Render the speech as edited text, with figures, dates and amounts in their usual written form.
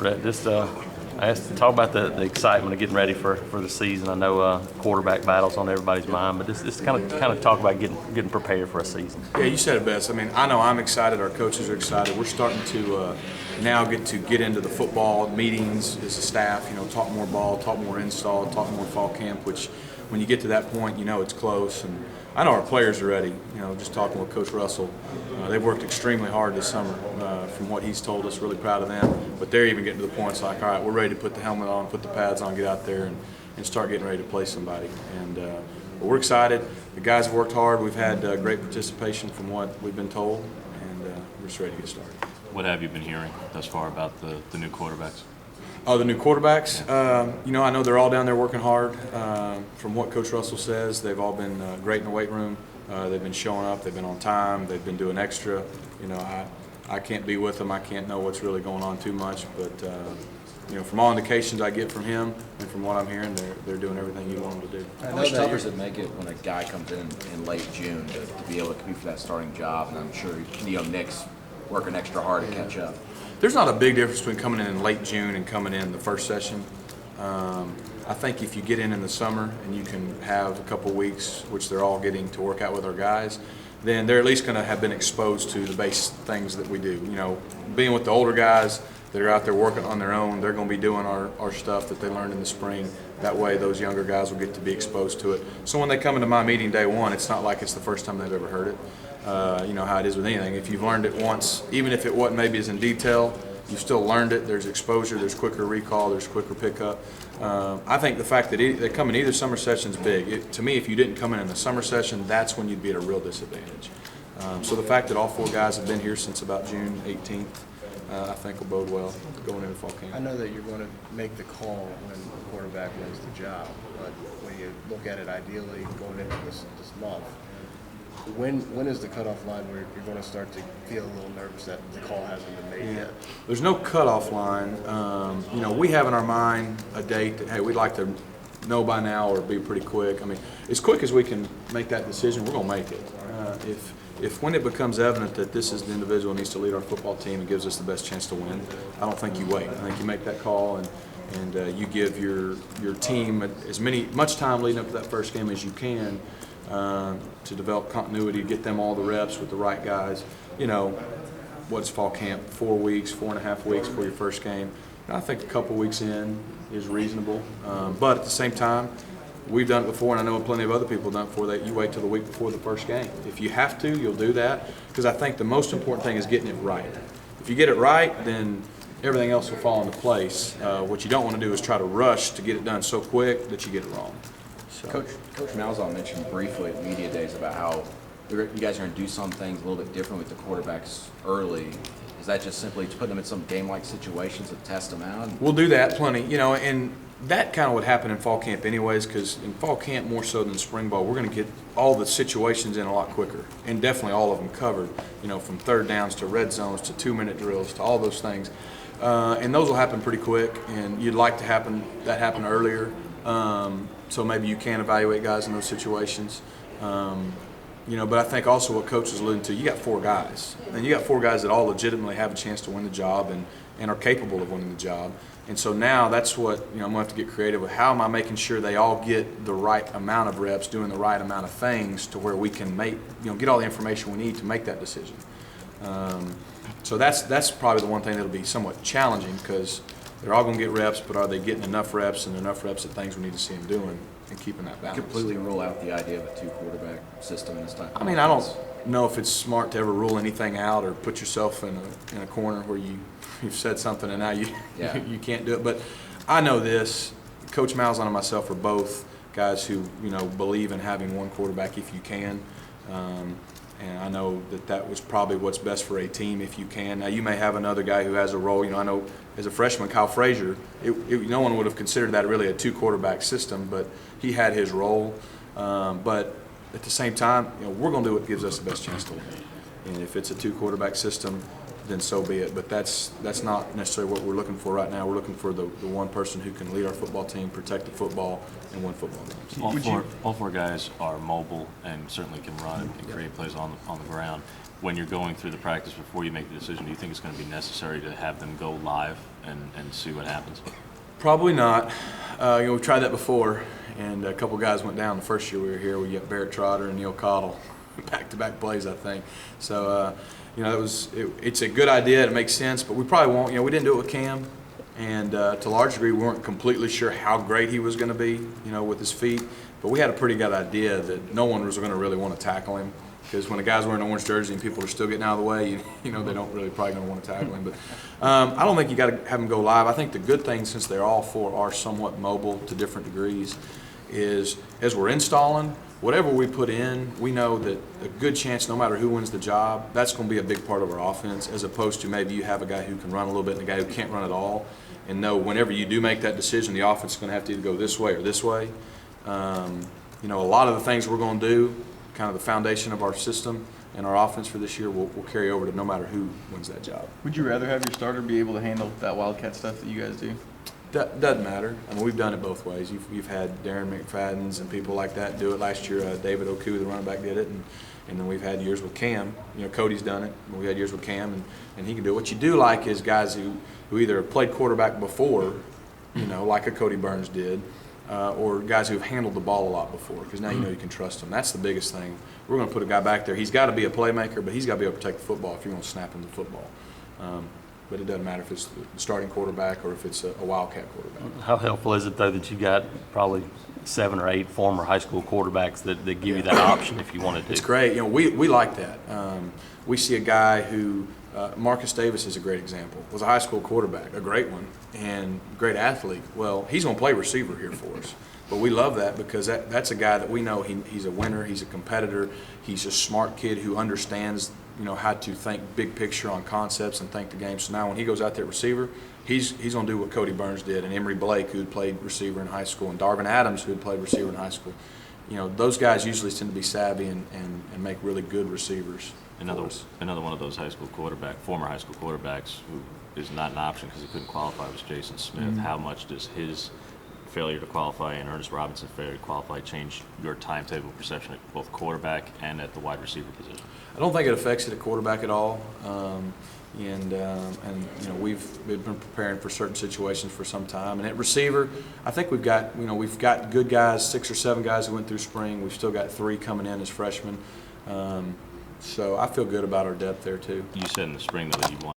Rhett. Just I asked to talk about the excitement of getting ready for the season. I know quarterback battles on everybody's mind, but just kind of talk about getting prepared for a season. Yeah, you said it best. I mean, I know I'm excited. Our coaches are excited. We're starting to now get into the football meetings as a staff. Talk more ball, talk more install, talk more fall camp. Which, when you get to that point, it's close. And I know our players are ready. Just talking with Coach Russell, they've worked extremely hard this summer. From what he's told us, really proud of them. But they're even getting to the point it's like, all right, we're ready to put the helmet on, put the pads on, get out there and start getting ready to play somebody. And but we're excited. The guys have worked hard. We've had great participation from what we've been told, and we're just ready to get started. What have you been hearing thus far about the new quarterbacks? Oh, the new quarterbacks? I know they're all down there working hard. From what Coach Russell says, they've all been great in the weight room. They've been showing up. They've been on time. They've been doing extra. I can't be with them. I can't know what's really going on too much. But, from all indications I get from him and from what I'm hearing, they're doing everything you want them to do. How much tougher does it make it when a guy comes in late June to be able to compete for that starting job? And I'm sure Nick's working extra hard to catch up. There's not a big difference between coming in late June and coming in the first session. I think if you get in the summer and you can have a couple weeks, which they're all getting to work out with our guys, then they're at least going to have been exposed to the base things that we do. Being with the older guys that are out there working on their own, they're going to be doing our stuff that they learned in the spring. That way those younger guys will get to be exposed to it. So when they come into my meeting day one, it's not like it's the first time they've ever heard it. You know how it is with anything. If you've learned it once, even if it wasn't maybe as in detail, you've still learned it. There's exposure, there's quicker recall, there's quicker pickup. I think the fact that they come in either summer session is big. To me, if you didn't come in the summer session, that's when you'd be at a real disadvantage. So the fact that all four guys have been here since about June 18th, I think will bode well going into fall camp. I know that you're going to make the call when the quarterback wins the job, but when you look at it ideally going into this month, when is the cutoff line where you're going to start to feel a little nervous that the call hasn't been made yet? There's no cutoff line. We have in our mind a date that, hey, we'd like to know by now or be pretty quick. I mean, as quick as we can make that decision, we're going to make it. If when it becomes evident that this is the individual who needs to lead our football team and gives us the best chance to win, I don't think you wait. I think you make that call and you give your team as much time leading up to that first game as you can to develop continuity, get them all the reps with the right guys. What's fall camp? 4 weeks, 4.5 weeks before your first game. And I think a couple weeks in is reasonable. But at the same time, we've done it before, and I know plenty of other people have done it before, that you wait till the week before the first game. If you have to, you'll do that, because I think the most important thing is getting it right. If you get it right, then everything else will fall into place. What you don't want to do is try to rush to get it done so quick that you get it wrong. So. Coach Malzahn mentioned briefly at media days about how you guys are going to do some things a little bit different with the quarterbacks early. Is that just simply putting them in some game-like situations to test them out? We'll do that plenty, and that kind of would happen in fall camp anyways, because in fall camp more so than spring ball, we're going to get all the situations in a lot quicker, and definitely all of them covered, from third downs to red zones to 2-minute drills to all those things. And those will happen pretty quick, and you'd like to that happen earlier, so maybe you can evaluate guys in those situations. But I think also what Coach is alluding to, you got 4 guys, and you got 4 guys that all legitimately have a chance to win the job and are capable of winning the job. And so now that's what, I'm going to have to get creative with. How am I making sure they all get the right amount of reps, doing the right amount of things to where we can get all the information we need to make that decision. So that's probably the one thing that'll be somewhat challenging, because they're all going to get reps, but are they getting enough reps and enough reps at things we need to see them doing and keeping that balance? Completely rule out the idea of a 2-quarterback system this time. I mean, I don't know if it's smart to ever rule anything out or put yourself in a corner where you've said something and now you can't do it. But I know this. Coach Malzahn and myself are both guys who believe in having one quarterback if you can. And I know that was probably what's best for a team if you can. Now, you may have another guy who has a role. I know as a freshman, Kyle Frazier, no one would have considered that really a 2-quarterback system, but he had his role. But at the same time, we're going to do what gives us the best chance to win. And if it's a 2-quarterback system, then so be it. But that's not necessarily what we're looking for right now. We're looking for the one person who can lead our football team, protect the football, and win football games. All four guys are mobile and certainly can run and create plays on the ground. When you're going through the practice before you make the decision, do you think it's going to be necessary to have them go live and see what happens? Probably not. We've tried that before, and a couple guys went down the first year we were here. We got Barrett Trotter and Neil Cottle, back-to-back plays, I think. So, it's a good idea. It makes sense, but we probably won't. We didn't do it with Cam, and to a large degree, we weren't completely sure how great he was going to be, with his feet. But we had a pretty good idea that no one was going to really want to tackle him. Because when a guy's wearing an orange jersey and people are still getting out of the way, they don't really probably going to want to tackle him. But I don't think you got to have them go live. I think the good thing, since they're all four are somewhat mobile to different degrees, is as we're installing, whatever we put in, we know that a good chance, no matter who wins the job, that's going to be a big part of our offense, as opposed to maybe you have a guy who can run a little bit and a guy who can't run at all. And know whenever you do make that decision, the offense is going to have to either go this way or this way. A lot of the things we're going to do, kind of the foundation of our system and our offense for this year will carry over to no matter who wins that job. Would you rather have your starter be able to handle that Wildcat stuff that you guys do? Doesn't matter. I mean, we've done it both ways. You've had Darren McFadden's and people like that do it. Last year, David Oku, the running back, did it, and then we've had years with Cam. Cody's done it. We had years with Cam, and he can do it. What you do like is guys who either played quarterback before, like a Cody Burns did, or guys who have handled the ball a lot before, because now you can trust them. That's the biggest thing. We're going to put a guy back there. He's got to be a playmaker, but he's got to be able to protect the football if you're going to snap him the football. But it doesn't matter if it's the starting quarterback or if it's a Wildcat quarterback. How helpful is it, though, that you got probably 7 or 8 former high school quarterbacks that give you that option if you wanted to? It's great. We like that. We see a guy who, Marcus Davis is a great example, was a high school quarterback, a great one, and great athlete. Well, he's going to play receiver here for us. But we love that because that's a guy that we know he's a winner, he's a competitor, he's a smart kid who understands how to think big picture on concepts and think the game. So now when he goes out there at receiver, he's going to do what Cody Burns did, and Emory Blake, who had played receiver in high school, and Darvin Adams, who had played receiver in high school. Those guys usually tend to be savvy and make really good receivers. Another one of those former high school quarterbacks who is not an option because he couldn't qualify was Jason Smith. Mm-hmm. How much does his failure to qualify and Ernest Robinson's failure to qualify change your timetable perception at both quarterback and at the wide receiver position? I don't think it affects it at quarterback at all. We've been preparing for certain situations for some time. And at receiver, I think we've got good guys, 6 or 7 guys who went through spring. We've still got 3 coming in as freshmen. So I feel good about our depth there too. You said in the spring though that you want